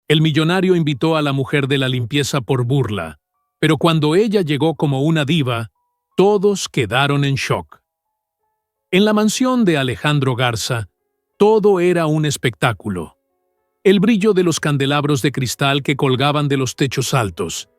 El millonario invitó a la mujer de la limpieza por burla, pero cuando ella llegó como una diva, todos quedaron en shock. En la mansión de Alejandro Garza, todo era un espectáculo. El brillo de los candelabros de cristal que colgaban de los techos altos,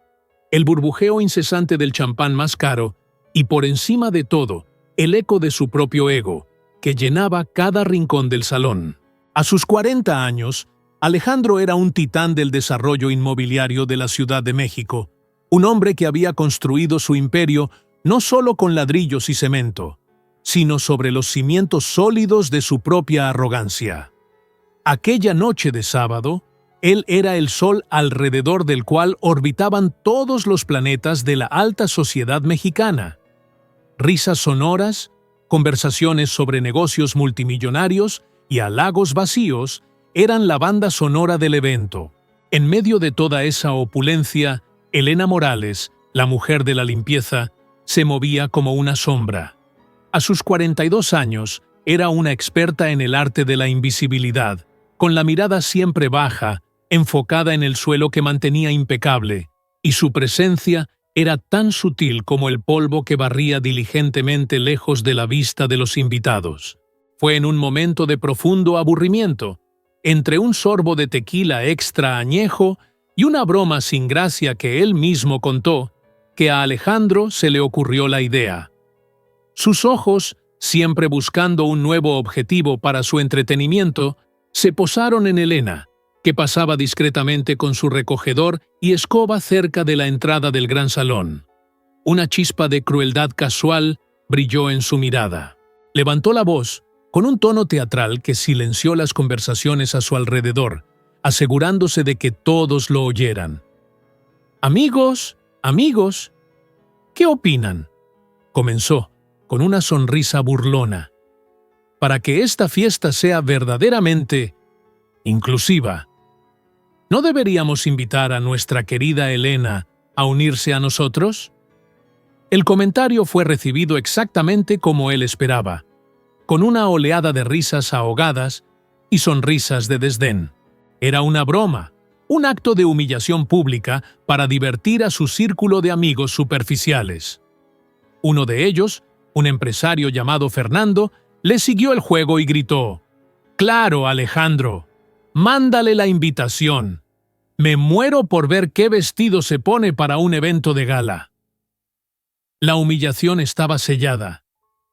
el burbujeo incesante del champán más caro y, por encima de todo, el eco de su propio ego, que llenaba cada rincón del salón. A sus 40 años, Alejandro era un titán del desarrollo inmobiliario de la Ciudad de México, un hombre que había construido su imperio no solo con ladrillos y cemento, sino sobre los cimientos sólidos de su propia arrogancia. Aquella noche de sábado, él era el sol alrededor del cual orbitaban todos los planetas de la alta sociedad mexicana. Risas sonoras, conversaciones sobre negocios multimillonarios y halagos vacíos eran la banda sonora del evento. En medio de toda esa opulencia, Elena Morales, la mujer de la limpieza, se movía como una sombra. A sus 42 años, era una experta en el arte de la invisibilidad, con la mirada siempre baja, enfocada en el suelo que mantenía impecable, y su presencia era tan sutil como el polvo que barría diligentemente lejos de la vista de los invitados. Fue en un momento de profundo aburrimiento, entre un sorbo de tequila extra añejo y una broma sin gracia que él mismo contó, que a Alejandro se le ocurrió la idea. Sus ojos, siempre buscando un nuevo objetivo para su entretenimiento, se posaron en Elena, que pasaba discretamente con su recogedor y escoba cerca de la entrada del gran salón. Una chispa de crueldad casual brilló en su mirada. Levantó la voz, con un tono teatral que silenció las conversaciones a su alrededor, asegurándose de que todos lo oyeran. «Amigos, amigos, ¿qué opinan?», comenzó, con una sonrisa burlona. «Para que esta fiesta sea verdaderamente inclusiva, ¿no deberíamos invitar a nuestra querida Elena a unirse a nosotros?». El comentario fue recibido exactamente como él esperaba, con una oleada de risas ahogadas y sonrisas de desdén. Era una broma, un acto de humillación pública para divertir a su círculo de amigos superficiales. Uno de ellos, un empresario llamado Fernando, le siguió el juego y gritó: «Claro, Alejandro, mándale la invitación. Me muero por ver qué vestido se pone para un evento de gala». La humillación estaba sellada.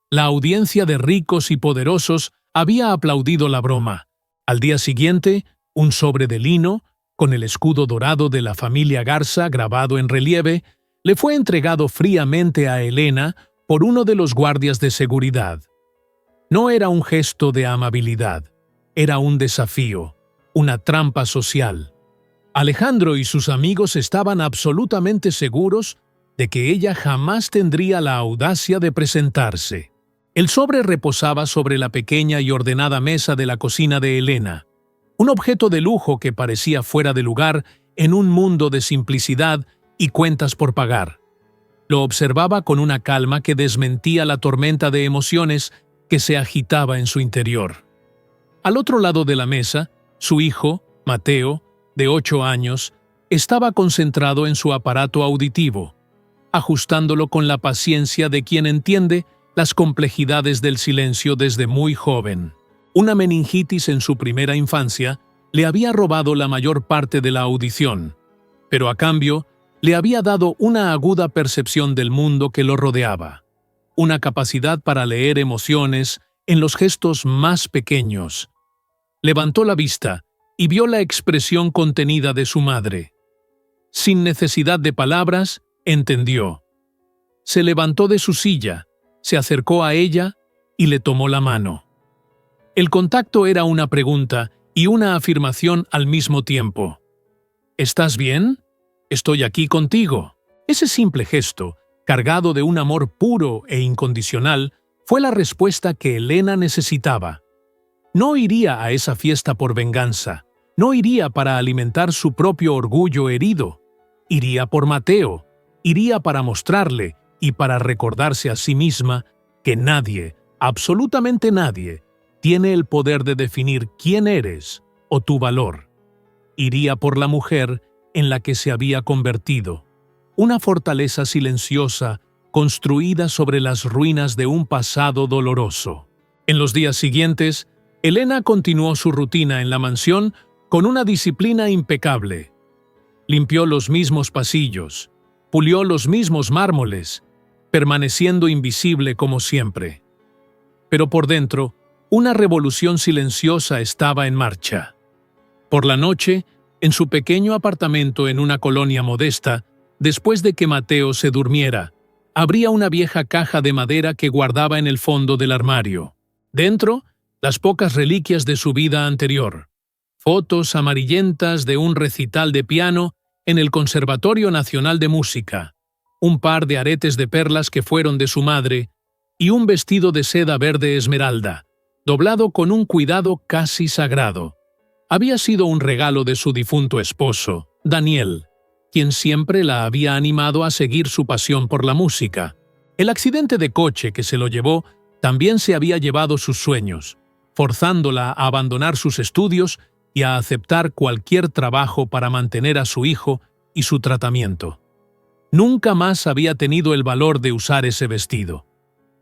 La audiencia de ricos y poderosos había aplaudido la broma. Al día siguiente, un sobre de lino, con el escudo dorado de la familia Garza grabado en relieve, le fue entregado fríamente a Elena por uno de los guardias de seguridad. No era un gesto de amabilidad, era un desafío, una trampa social. Alejandro y sus amigos estaban absolutamente seguros de que ella jamás tendría la audacia de presentarse. El sobre reposaba sobre la pequeña y ordenada mesa de la cocina de Elena, un objeto de lujo que parecía fuera de lugar en un mundo de simplicidad y cuentas por pagar. Lo observaba con una calma que desmentía la tormenta de emociones que se agitaba en su interior. Al otro lado de la mesa, su hijo, Mateo, de 8 años, estaba concentrado en su aparato auditivo, ajustándolo con la paciencia de quien entiende las complejidades del silencio desde muy joven. Una meningitis en su primera infancia le había robado la mayor parte de la audición, pero a cambio le había dado una aguda percepción del mundo que lo rodeaba, una capacidad para leer emociones en los gestos más pequeños. Levantó la vista y vio la expresión contenida de su madre. Sin necesidad de palabras, entendió. Se levantó de su silla, se acercó a ella y le tomó la mano. El contacto era una pregunta y una afirmación al mismo tiempo. ¿Estás bien? Estoy aquí contigo. Ese simple gesto, cargado de un amor puro e incondicional, fue la respuesta que Elena necesitaba. No iría a esa fiesta por venganza, no iría para alimentar su propio orgullo herido. Iría por Mateo, iría para mostrarle y para recordarse a sí misma que nadie, absolutamente nadie, tiene el poder de definir quién eres o tu valor. iría por la mujer en la que se había convertido, una fortaleza silenciosa construida sobre las ruinas de un pasado doloroso. En los días siguientes, Elena continuó su rutina en la mansión con una disciplina impecable. Limpió los mismos pasillos, pulió los mismos mármoles, permaneciendo invisible como siempre. Pero por dentro, una revolución silenciosa estaba en marcha. Por la noche, en su pequeño apartamento en una colonia modesta, después de que Mateo se durmiera, abría una vieja caja de madera que guardaba en el fondo del armario. Dentro, las pocas reliquias de su vida anterior. Fotos amarillentas de un recital de piano en el Conservatorio Nacional de Música, un par de aretes de perlas que fueron de su madre y un vestido de seda verde esmeralda, doblado con un cuidado casi sagrado. Había sido un regalo de su difunto esposo, Daniel, quien siempre la había animado a seguir su pasión por la música. El accidente de coche que se lo llevó también se había llevado sus sueños, forzándola a abandonar sus estudios y a aceptar cualquier trabajo para mantener a su hijo y su tratamiento. Nunca más había tenido el valor de usar ese vestido.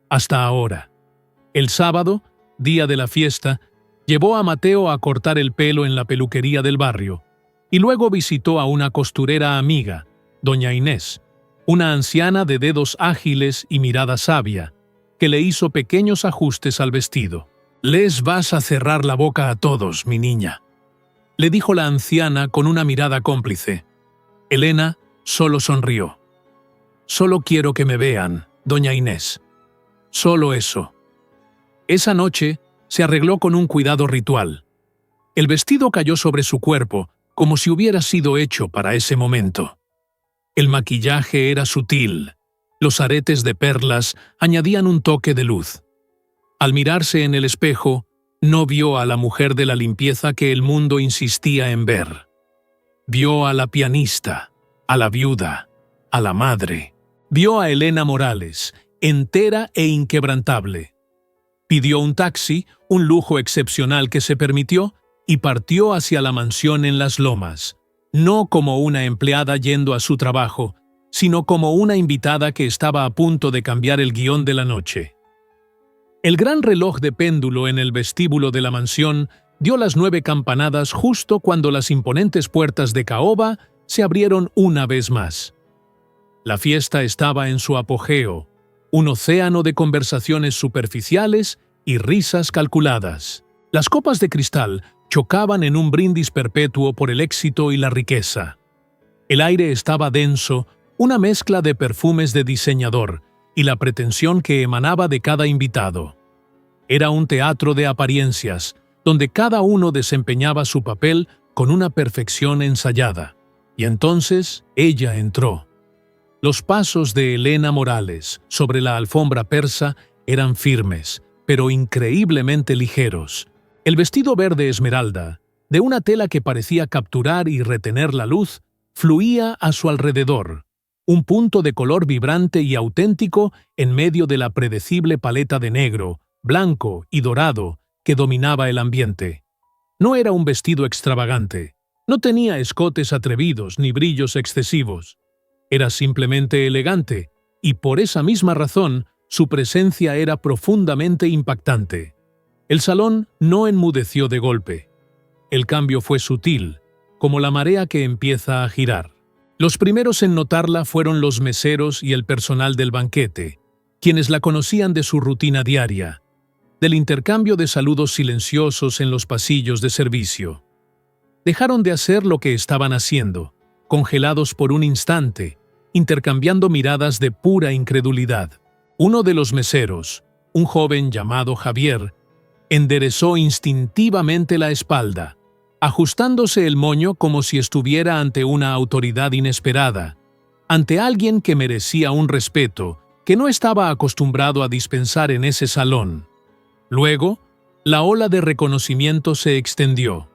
Hasta ahora. El sábado, día de la fiesta, llevó a Mateo a cortar el pelo en la peluquería del barrio y luego visitó a una costurera amiga, doña Inés, una anciana de dedos ágiles y mirada sabia, que le hizo pequeños ajustes al vestido. «Les vas a cerrar la boca a todos, mi niña», le dijo la anciana con una mirada cómplice. Elena solo sonrió. «Solo quiero que me vean, doña Inés. Solo eso». Esa noche se arregló con un cuidado ritual. El vestido cayó sobre su cuerpo como si hubiera sido hecho para ese momento. El maquillaje era sutil. Los aretes de perlas añadían un toque de luz. Al mirarse en el espejo, no vio a la mujer de la limpieza que el mundo insistía en ver. Vio a la pianista, a la viuda, a la madre. Vio a Elena Morales, entera e inquebrantable. Pidió un taxi, un lujo excepcional que se permitió, y partió hacia la mansión en Las Lomas, no como una empleada yendo a su trabajo, sino como una invitada que estaba a punto de cambiar el guión de la noche. El gran reloj de péndulo en el vestíbulo de la mansión dio las 9 campanadas justo cuando las imponentes puertas de caoba se abrieron una vez más. La fiesta estaba en su apogeo, un océano de conversaciones superficiales y risas calculadas. Las copas de cristal chocaban en un brindis perpetuo por el éxito y la riqueza. El aire estaba denso, una mezcla de perfumes de diseñador y la pretensión que emanaba de cada invitado. Era un teatro de apariencias, donde cada uno desempeñaba su papel con una perfección ensayada. Y entonces ella entró. Los pasos de Elena Morales sobre la alfombra persa eran firmes, pero increíblemente ligeros. El vestido verde esmeralda, de una tela que parecía capturar y retener la luz, fluía a su alrededor, un punto de color vibrante y auténtico en medio de la predecible paleta de negro, blanco y dorado que dominaba el ambiente. No era un vestido extravagante, no tenía escotes atrevidos ni brillos excesivos. Era simplemente elegante, y por esa misma razón su presencia era profundamente impactante. El salón no enmudeció de golpe. El cambio fue sutil, como la marea que empieza a girar. Los primeros en notarla fueron los meseros y el personal del banquete, quienes la conocían de su rutina diaria, del intercambio de saludos silenciosos en los pasillos de servicio. Dejaron de hacer lo que estaban haciendo, congelados por un instante, intercambiando miradas de pura incredulidad. Uno de los meseros, un joven llamado Javier, enderezó instintivamente la espalda, ajustándose el moño como si estuviera ante una autoridad inesperada, ante alguien que merecía un respeto que no estaba acostumbrado a dispensar en ese salón. Luego, la ola de reconocimiento se extendió.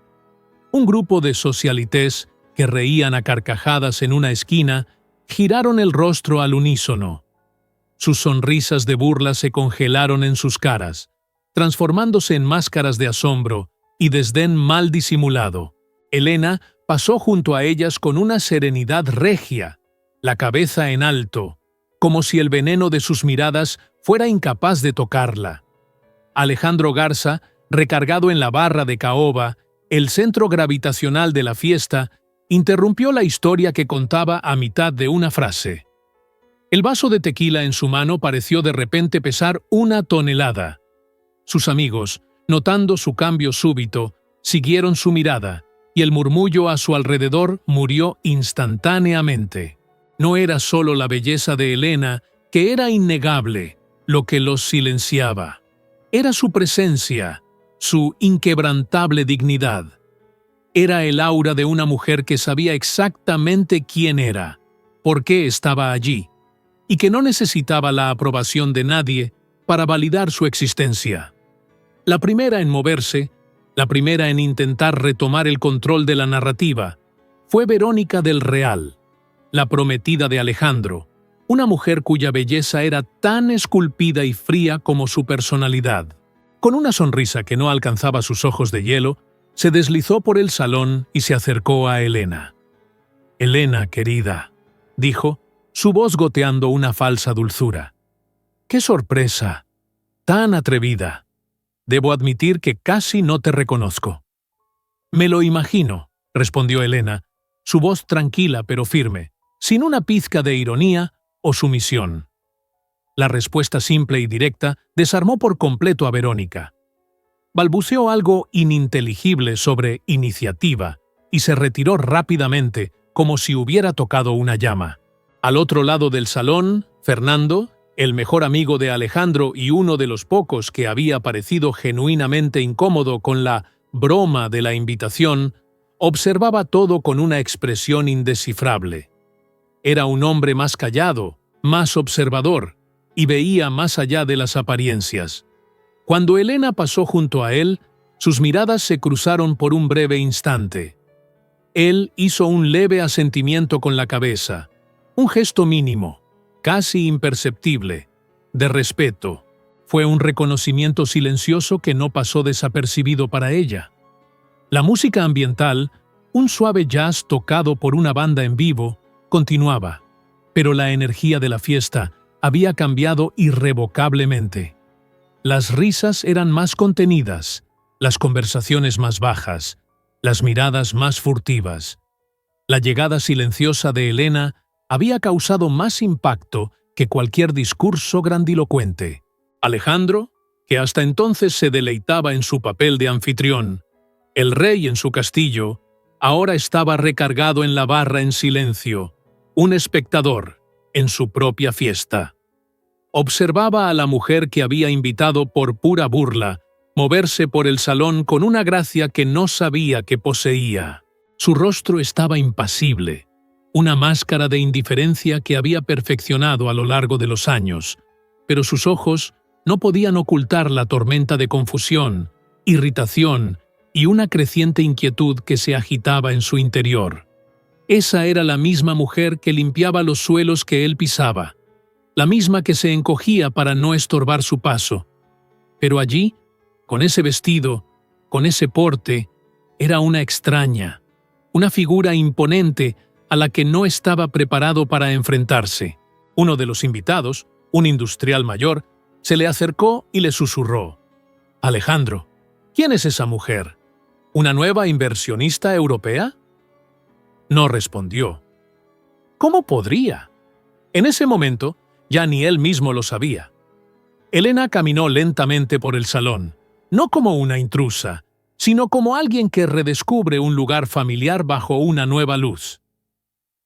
Un grupo de socialites que reían a carcajadas en una esquina giraron el rostro al unísono. Sus sonrisas de burla se congelaron en sus caras, transformándose en máscaras de asombro y desdén mal disimulado. Elena pasó junto a ellas con una serenidad regia, la cabeza en alto, como si el veneno de sus miradas fuera incapaz de tocarla. Alejandro Garza, recargado en la barra de caoba, el centro gravitacional de la fiesta, interrumpió la historia que contaba a mitad de una frase. El vaso de tequila en su mano pareció de repente pesar 1 tonelada. Sus amigos, notando su cambio súbito, siguieron su mirada, y el murmullo a su alrededor murió instantáneamente. No era solo la belleza de Elena, que era innegable, lo que los silenciaba. Era su presencia, su inquebrantable dignidad. Era el aura de una mujer que sabía exactamente quién era, por qué estaba allí, y que no necesitaba la aprobación de nadie para validar su existencia. La primera en moverse, la primera en intentar retomar el control de la narrativa, fue Verónica del Real, la prometida de Alejandro, una mujer cuya belleza era tan esculpida y fría como su personalidad. Con una sonrisa que no alcanzaba sus ojos de hielo, se deslizó por el salón y se acercó a Elena. «Elena, querida», dijo, su voz goteando una falsa dulzura. «¡Qué sorpresa! ¡Tan atrevida! Debo admitir que casi no te reconozco». «Me lo imagino», respondió Elena, su voz tranquila pero firme, sin una pizca de ironía o sumisión. La respuesta simple y directa desarmó por completo a Verónica. Balbuceó algo ininteligible sobre iniciativa y se retiró rápidamente, como si hubiera tocado una llama. Al otro lado del salón, Fernando, el mejor amigo de Alejandro y uno de los pocos que había parecido genuinamente incómodo con la broma de la invitación, observaba todo con una expresión indescifrable. Era un hombre más callado, más observador, y veía más allá de las apariencias. Cuando Elena pasó junto a él, sus miradas se cruzaron por un breve instante. Él hizo un leve asentimiento con la cabeza, un gesto mínimo, casi imperceptible, de respeto. Fue un reconocimiento silencioso que no pasó desapercibido para ella. La música ambiental, un suave jazz tocado por una banda en vivo, continuaba, pero la energía de la fiesta había cambiado irrevocablemente. Las risas eran más contenidas, las conversaciones más bajas, las miradas más furtivas. La llegada silenciosa de Elena había causado más impacto que cualquier discurso grandilocuente. Alejandro, que hasta entonces se deleitaba en su papel de anfitrión, el rey en su castillo, ahora estaba recargado en la barra en silencio, un espectador en su propia fiesta. Observaba a la mujer que había invitado por pura burla moverse por el salón con una gracia que no sabía que poseía. Su rostro estaba impasible, una máscara de indiferencia que había perfeccionado a lo largo de los años, pero sus ojos no podían ocultar la tormenta de confusión, irritación y una creciente inquietud que se agitaba en su interior. Esa era la misma mujer que limpiaba los suelos que él pisaba, la misma que se encogía para no estorbar su paso. Pero allí, con ese vestido, con ese porte, era una extraña, una figura imponente a la que no estaba preparado para enfrentarse. Uno de los invitados, un industrial mayor, se le acercó y le susurró: «Alejandro, ¿quién es esa mujer? ¿Una nueva inversionista europea?» No respondió. ¿Cómo podría? En ese momento, ya ni él mismo lo sabía. Elena caminó lentamente por el salón, no como una intrusa, sino como alguien que redescubre un lugar familiar bajo una nueva luz.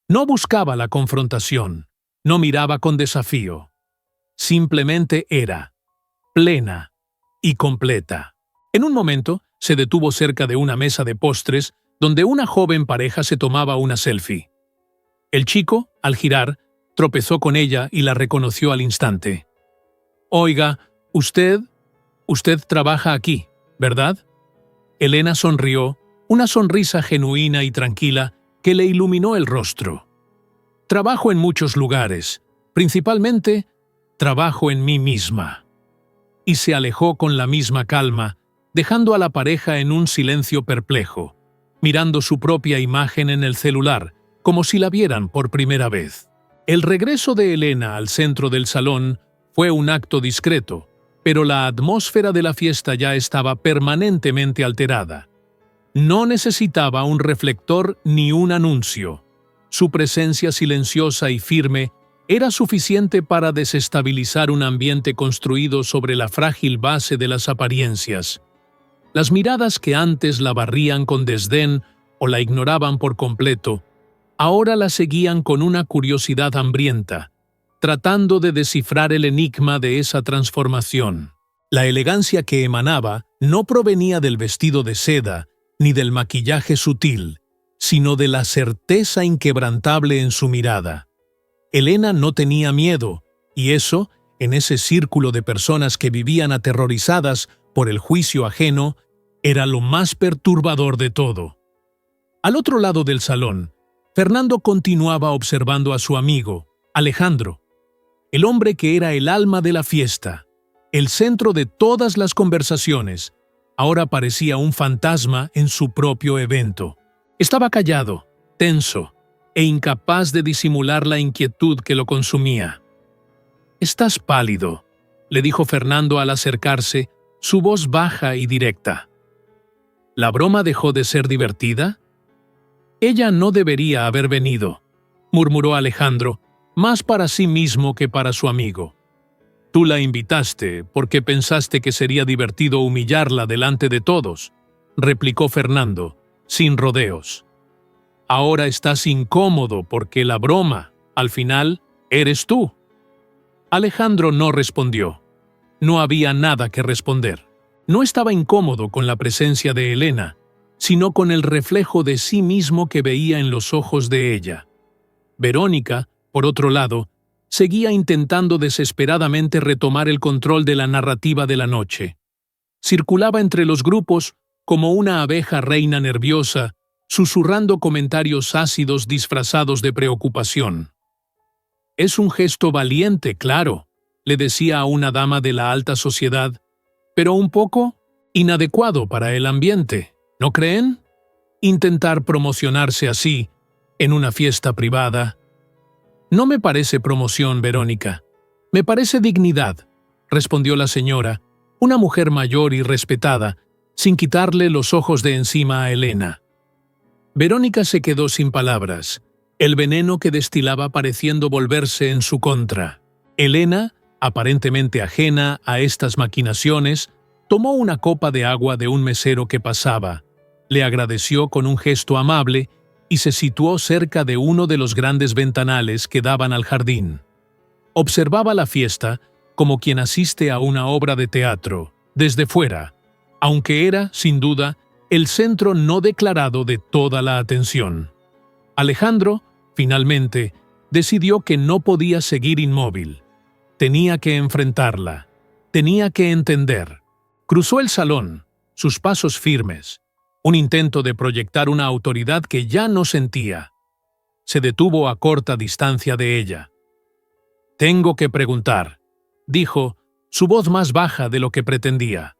No buscaba la confrontación, no miraba con desafío. Simplemente era, plena y completa. En un momento, se detuvo cerca de una mesa de postres donde una joven pareja se tomaba una selfie. El chico, al girar, tropezó con ella y la reconoció al instante. «Oiga, usted trabaja aquí, ¿verdad?» Elena sonrió, una sonrisa genuina y tranquila que le iluminó el rostro. «Trabajo en muchos lugares, principalmente trabajo en mí misma». Y se alejó con la misma calma, dejando a la pareja en un silencio perplejo, mirando su propia imagen en el celular, como si la vieran por primera vez. El regreso de Elena al centro del salón fue un acto discreto, pero la atmósfera de la fiesta ya estaba permanentemente alterada. No necesitaba un reflector ni un anuncio. Su presencia silenciosa y firme era suficiente para desestabilizar un ambiente construido sobre la frágil base de las apariencias. Las miradas que antes la barrían con desdén o la ignoraban por completo, ahora la seguían con una curiosidad hambrienta, tratando de descifrar el enigma de esa transformación. La elegancia que emanaba no provenía del vestido de seda ni del maquillaje sutil, sino de la certeza inquebrantable en su mirada. Elena no tenía miedo, y eso, en ese círculo de personas que vivían aterrorizadas por el juicio ajeno, era lo más perturbador de todo. Al otro lado del salón, Fernando continuaba observando a su amigo, Alejandro, el hombre que era el alma de la fiesta, el centro de todas las conversaciones. Ahora parecía un fantasma en su propio evento. Estaba callado, tenso, e incapaz de disimular la inquietud que lo consumía. «Estás pálido», le dijo Fernando al acercarse, su voz baja y directa. ¿La broma dejó de ser divertida? Ella no debería haber venido, murmuró Alejandro, más para sí mismo que para su amigo. Tú la invitaste porque pensaste que sería divertido humillarla delante de todos, replicó Fernando, sin rodeos. Ahora estás incómodo porque la broma, al final, eres tú. Alejandro no respondió. No había nada que responder. No estaba incómodo con la presencia de Elena, sino con el reflejo de sí mismo que veía en los ojos de ella. Verónica, por otro lado, seguía intentando desesperadamente retomar el control de la narrativa de la noche. Circulaba entre los grupos como una abeja reina nerviosa, susurrando comentarios ácidos disfrazados de preocupación. «Es un gesto valiente, claro», le decía a una dama de la alta sociedad, «pero un poco inadecuado para el ambiente, ¿no creen? Intentar promocionarse así, en una fiesta privada». «No me parece promoción, Verónica. Me parece dignidad», respondió la señora, una mujer mayor y respetada, sin quitarle los ojos de encima a Elena. Verónica se quedó sin palabras, el veneno que destilaba pareciendo volverse en su contra. Elena, aparentemente ajena a estas maquinaciones, tomó una copa de agua de un mesero que pasaba, le agradeció con un gesto amable y se situó cerca de uno de los grandes ventanales que daban al jardín. Observaba la fiesta como quien asiste a una obra de teatro, desde fuera, aunque era, sin duda, el centro no declarado de toda la atención. Alejandro, finalmente, decidió que no podía seguir inmóvil. Tenía que enfrentarla, tenía que entender. Cruzó el salón, sus pasos firmes, un intento de proyectar una autoridad que ya no sentía. Se detuvo a corta distancia de ella. «Tengo que preguntar», dijo, su voz más baja de lo que pretendía.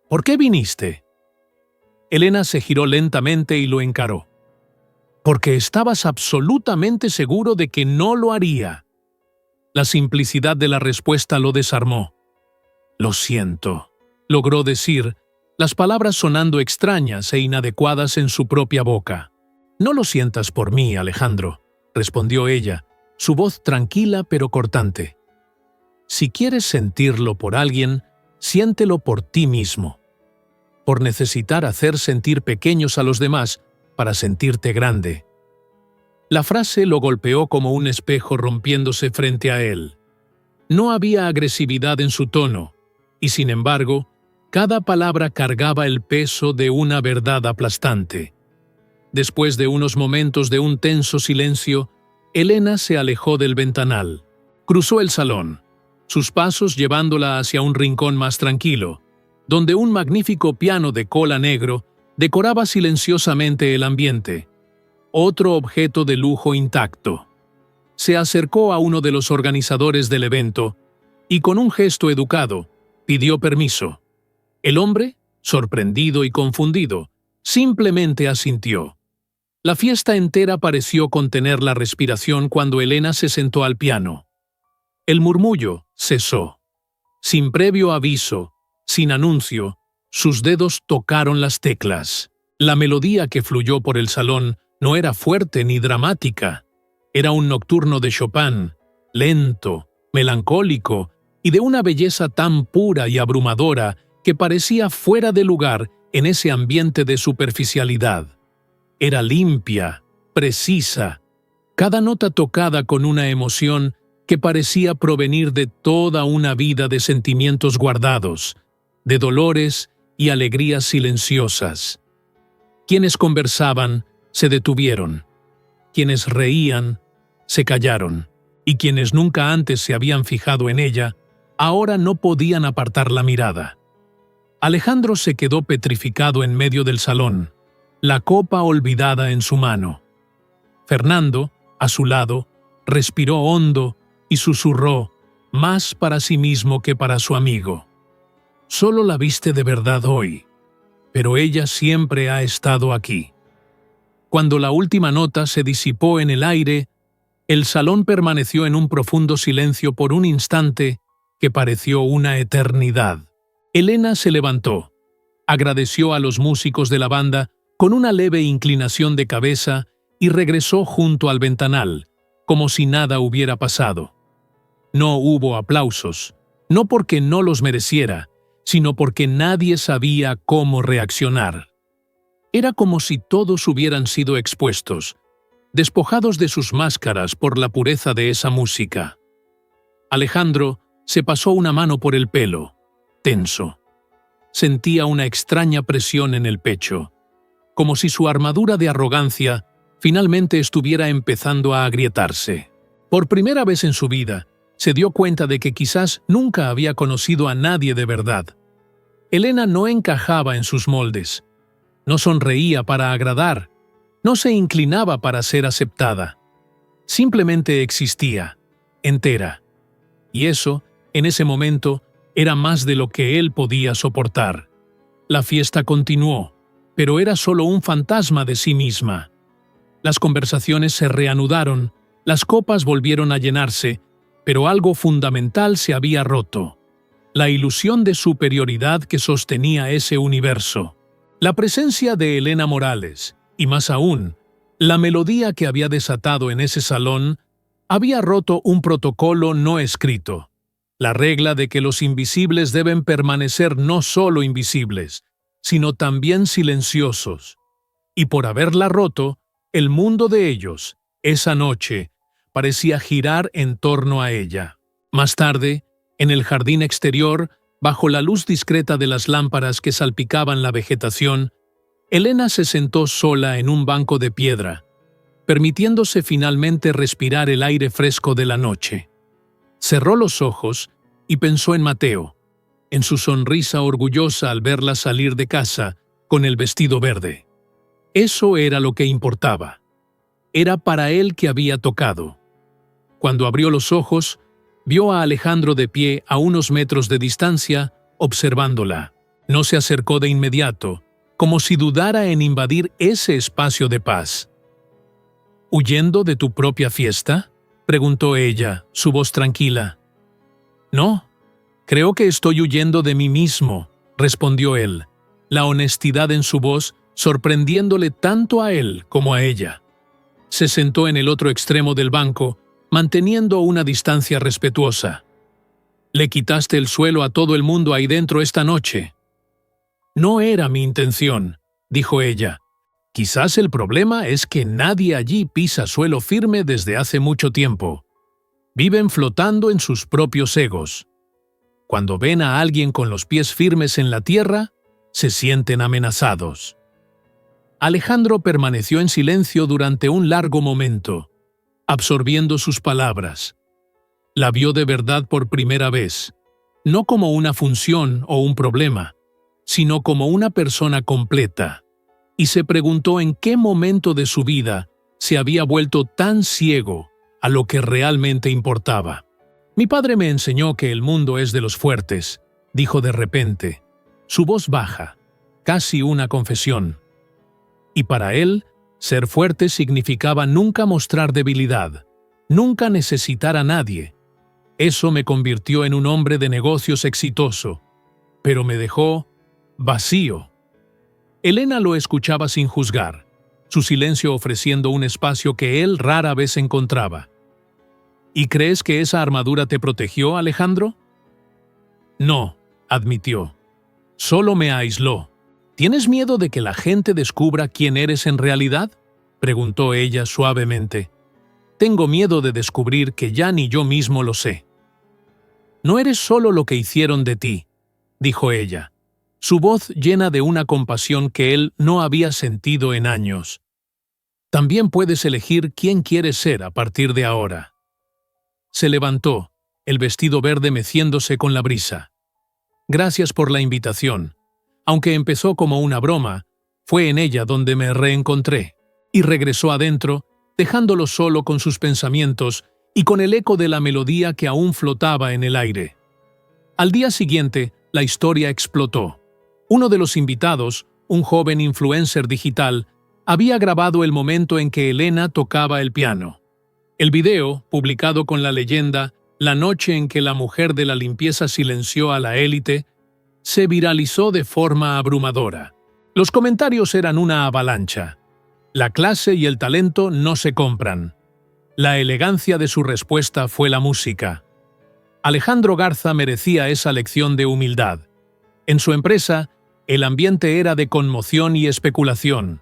«¿Por qué viniste?» Elena se giró lentamente y lo encaró. «Porque estabas absolutamente seguro de que no lo haría». La simplicidad de la respuesta lo desarmó. «Lo siento», logró decir, las palabras sonando extrañas e inadecuadas en su propia boca. «No lo sientas por mí, Alejandro», respondió ella, su voz tranquila pero cortante. «Si quieres sentirlo por alguien, siéntelo por ti mismo. Por necesitar hacer sentir pequeños a los demás para sentirte grande». La frase lo golpeó como un espejo rompiéndose frente a él. No había agresividad en su tono, y sin embargo, cada palabra cargaba el peso de una verdad aplastante. Después de unos momentos de un tenso silencio, Elena se alejó del ventanal. Cruzó el salón, sus pasos llevándola hacia un rincón más tranquilo, donde un magnífico piano de cola negro decoraba silenciosamente el ambiente. Otro objeto de lujo intacto. Se acercó a uno de los organizadores del evento y con un gesto educado pidió permiso. El hombre, sorprendido y confundido, Simplemente asintió. La fiesta entera pareció contener la respiración cuando Elena se sentó al piano. El murmullo cesó. Sin previo aviso, sin anuncio, sus dedos tocaron las teclas. La melodía que fluyó por el salón no era fuerte ni dramática. Era un nocturno de Chopin, lento, melancólico y de una belleza tan pura y abrumadora que parecía fuera de lugar en ese ambiente de superficialidad. Era limpia, precisa, cada nota tocada con una emoción que parecía provenir de toda una vida de sentimientos guardados, de dolores y alegrías silenciosas. Quienes conversaban se detuvieron, quienes reían se callaron, y quienes nunca antes se habían fijado en ella, ahora no podían apartar la mirada. Alejandro se quedó petrificado en medio del salón, la copa olvidada en su mano. Fernando, a su lado, respiró hondo y susurró, más para sí mismo que para su amigo. Solo la viste de verdad hoy, pero ella siempre ha estado aquí. Cuando la última nota se disipó en el aire, el salón permaneció en un profundo silencio por un instante que pareció una eternidad. Elena se levantó, agradeció a los músicos de la banda con una leve inclinación de cabeza y regresó junto al ventanal, como si nada hubiera pasado. No hubo aplausos, no porque no los mereciera, sino porque nadie sabía cómo reaccionar. Era como si todos hubieran sido expuestos, despojados de sus máscaras por la pureza de esa música. Alejandro se pasó una mano por el pelo, tenso. Sentía una extraña presión en el pecho, como si su armadura de arrogancia finalmente estuviera empezando a agrietarse. Por primera vez en su vida, se dio cuenta de que quizás nunca había conocido a nadie de verdad. Elena no encajaba en sus moldes. No sonreía para agradar. No se inclinaba para ser aceptada. Simplemente existía, entera. Y eso, en ese momento, era más de lo que él podía soportar. La fiesta continuó, pero era solo un fantasma de sí misma. Las conversaciones se reanudaron, las copas volvieron a llenarse, pero algo fundamental se había roto. La ilusión de superioridad que sostenía ese universo. La presencia de Elena Morales, y más aún, la melodía que había desatado en ese salón, había roto un protocolo no escrito. La regla de que los invisibles deben permanecer no solo invisibles, sino también silenciosos. Y por haberla roto, el mundo de ellos, esa noche, parecía girar en torno a ella. Más tarde, en el jardín exterior, bajo la luz discreta de las lámparas que salpicaban la vegetación, Elena se sentó sola en un banco de piedra, permitiéndose finalmente respirar el aire fresco de la noche. Cerró los ojos y pensó en Mateo, en su sonrisa orgullosa al verla salir de casa con el vestido verde. Eso era lo que importaba. Era para él que había tocado. Cuando abrió los ojos, vio a Alejandro de pie a unos metros de distancia, observándola. No se acercó de inmediato, como si dudara en invadir ese espacio de paz. ¿Huyendo de tu propia fiesta?, preguntó ella, su voz tranquila. No, creo que estoy huyendo de mí mismo, respondió él, la honestidad en su voz sorprendiéndole tanto a él como a ella. Se sentó en el otro extremo del banco, manteniendo una distancia respetuosa. Le quitaste el suelo a todo el mundo ahí dentro esta noche. No era mi intención, dijo ella. Quizás el problema es que nadie allí pisa suelo firme desde hace mucho tiempo. Viven flotando en sus propios egos. Cuando ven a alguien con los pies firmes en la tierra, se sienten amenazados. Alejandro permaneció en silencio durante un largo momento, absorbiendo sus palabras. La vio de verdad por primera vez, no como una función o un problema, sino como una persona completa, y se preguntó en qué momento de su vida se había vuelto tan ciego a lo que realmente importaba. Mi padre me enseñó que el mundo es de los fuertes, dijo de repente, su voz baja, casi una confesión. y para él, ser fuerte significaba nunca mostrar debilidad, nunca necesitar a nadie. Eso me convirtió en un hombre de negocios exitoso, pero me dejó vacío. Elena lo escuchaba sin juzgar, su silencio ofreciendo un espacio que él rara vez encontraba. ¿Y crees que esa armadura te protegió, Alejandro? No, admitió. Solo me aisló. ¿Tienes miedo de que la gente descubra quién eres en realidad?, preguntó ella suavemente. Tengo miedo de descubrir que ya ni yo mismo lo sé. No eres solo lo que hicieron de ti, dijo ella, su voz llena de una compasión que él no había sentido en años. También puedes elegir quién quieres ser a partir de ahora. Se levantó, el vestido verde meciéndose con la brisa. Gracias por la invitación. Aunque empezó como una broma, fue en ella donde me reencontré, y regresó adentro, dejándolo solo con sus pensamientos y con el eco de la melodía que aún flotaba en el aire. Al día siguiente, la historia explotó. Uno de los invitados, un joven influencer digital, había grabado el momento en que Elena tocaba el piano. El video, publicado con la leyenda «La noche en que la mujer de la limpieza silenció a la élite», se viralizó de forma abrumadora. Los comentarios eran una avalancha. La clase y el talento no se compran. La elegancia de su respuesta fue la música. Alejandro Garza merecía esa lección de humildad. En su empresa, el ambiente era de conmoción y especulación.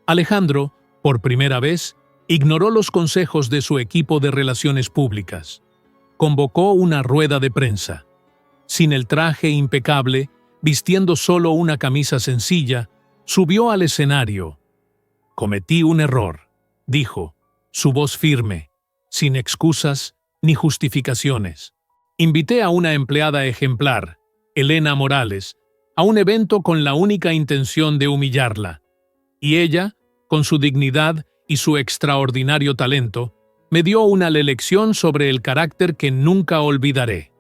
Alejandro, por primera vez, ignoró los consejos de su equipo de relaciones públicas. Convocó una rueda de prensa. Sin el traje impecable, vistiendo solo una camisa sencilla, subió al escenario. «Cometí un error», dijo, su voz firme, sin excusas ni justificaciones. «Invité a una empleada ejemplar, Elena Morales, a un evento con la única intención de humillarla. Y ella, con su dignidad y su extraordinario talento, me dio una lección sobre el carácter que nunca olvidaré».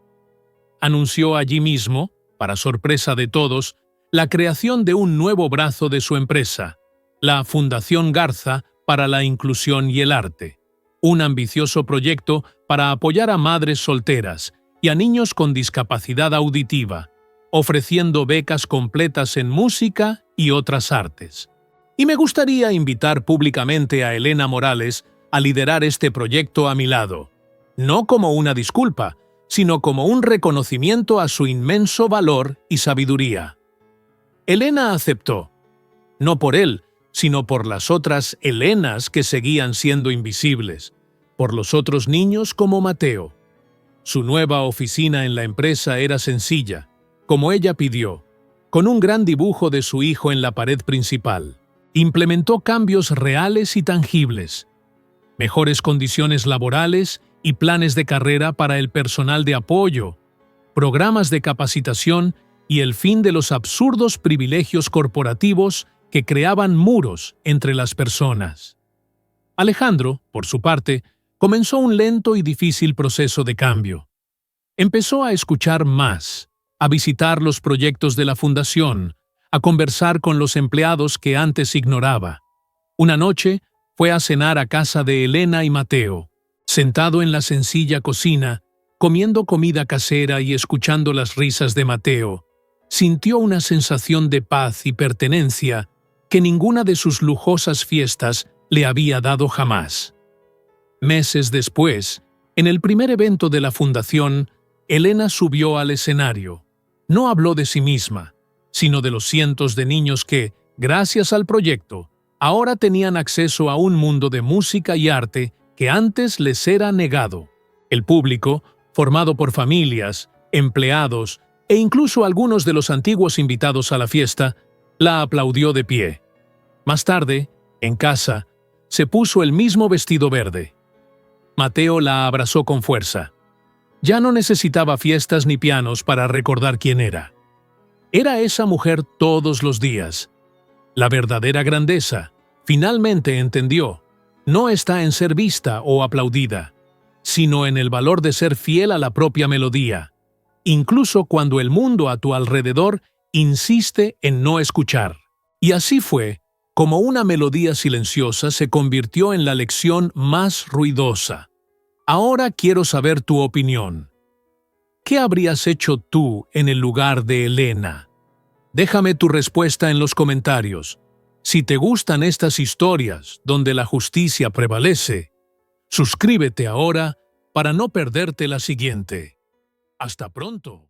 Anunció allí mismo, para sorpresa de todos, la creación de un nuevo brazo de su empresa, la Fundación Garza para la Inclusión y el Arte, un ambicioso proyecto para apoyar a madres solteras y a niños con discapacidad auditiva, ofreciendo becas completas en música y otras artes. Y me gustaría invitar públicamente a Elena Morales a liderar este proyecto a mi lado, no como una disculpa, sino como un reconocimiento a su inmenso valor y sabiduría. Elena aceptó, no por él, sino por las otras Elenas que seguían siendo invisibles, por los otros niños como Mateo. Su nueva oficina en la empresa era sencilla, como ella pidió, con un gran dibujo de su hijo en la pared principal. Implementó cambios reales y tangibles, mejores condiciones laborales y planes de carrera para el personal de apoyo, programas de capacitación y el fin de los absurdos privilegios corporativos que creaban muros entre las personas. Alejandro, por su parte, comenzó un lento y difícil proceso de cambio. Empezó a escuchar más, a visitar los proyectos de la fundación, a conversar con los empleados que antes ignoraba. Una noche fue a cenar a casa de Elena y Mateo. Sentado en la sencilla cocina, comiendo comida casera y escuchando las risas de Mateo, sintió una sensación de paz y pertenencia que ninguna de sus lujosas fiestas le había dado jamás. Meses después, en el primer evento de la fundación, Elena subió al escenario. No habló de sí misma, sino de los cientos de niños que, gracias al proyecto, ahora tenían acceso a un mundo de música y arte que antes les era negado. El público, formado por familias, empleados e incluso algunos de los antiguos invitados a la fiesta, la aplaudió de pie. Más tarde, en casa, se puso el mismo vestido verde. Mateo la abrazó con fuerza. Ya no necesitaba fiestas ni pianos para recordar quién era. Era esa mujer todos los días. La verdadera grandeza, finalmente entendió, no está en ser vista o aplaudida, sino en el valor de ser fiel a la propia melodía, incluso cuando el mundo a tu alrededor insiste en no escuchar. Y así fue como una melodía silenciosa, se convirtió en la lección más ruidosa. Ahora quiero saber tu opinión. ¿Qué habrías hecho tú en el lugar de Helena? Déjame tu respuesta en los comentarios. Si te gustan estas historias donde la justicia prevalece, suscríbete ahora para no perderte la siguiente. Hasta pronto.